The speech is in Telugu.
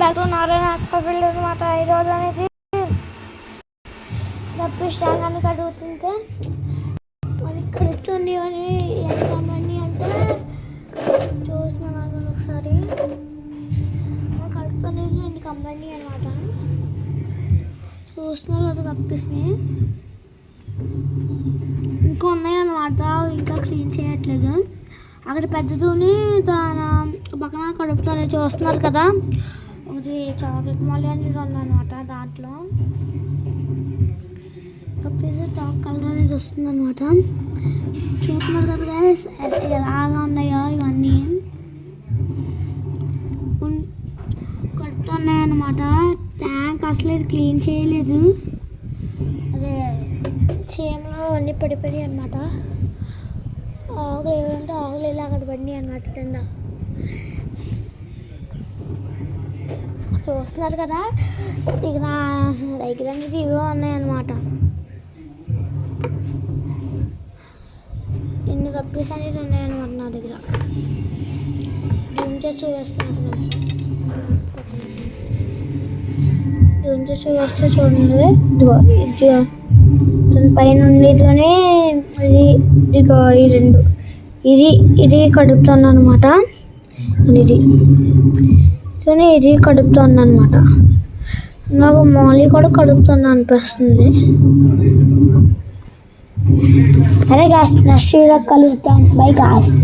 బ్యాక్ టు నారాయణ హాస్పిటల్ అనమాట. ఈరోజు అనేది తప్పిష్టాన్ని కడుగుతుంటే మనకి కడుగుతుంది అని ఎంతమంది అంటే చూస్తున్నాను ఒకసారి కడుపునేది 2 కంపెనీ అనమాట. చూస్తున్నారు అది కప్పిస్తుంది. ఇంకా ఉన్నాయన్నమాట, ఇంకా క్లీన్ చేయట్లేదు. అక్కడ పెద్దతోని తన పక్కన కడుపుతానే చూస్తున్నారు కదా, అది చాక్లెట్ మాలి అనేది ఉందన్నమాట. దాంట్లో కప్పేసి టాప్ కలర్ అనేది వస్తుంది అనమాట. చూస్తున్నారు కదా గైస్ ఎలాగా ఉన్నాయో ఇవన్నీ కడుపుతున్నాయన్నమాట. ట్యాంక్ అసలు క్లీన్ చేయలేదు, అదే చీమలో అన్నీ పడిపోయి అనమాట. ఆకులు ఏమంటే ఆకులు వెళ్ళి అక్కడ పడినాయి అనమాట కింద. చూస్తున్నారు కదా ఇక నా దగ్గర అనేది ఇవే ఉన్నాయన్నమాట. ఎన్ని కప్పీస్ అనేది ఉన్నాయన్నమాట నా దగ్గర. జూమ్ చేసి చూపిస్తున్నాను. జూమ్ చేసి చూస్తే చూడండి, ఇదిగో దాని పైన ఉండేతోనే ఇదిగో ఈ 2 ఇది కడుపుతాను అనమాట. ఇది కడుపుతాను అనమాట. నాకు మాలి కూడా కడుపుతాను అనిపిస్తుంది. సరే గాయ్స్, నెక్స్ట్ వీడియో కలుద్దాం. By guys.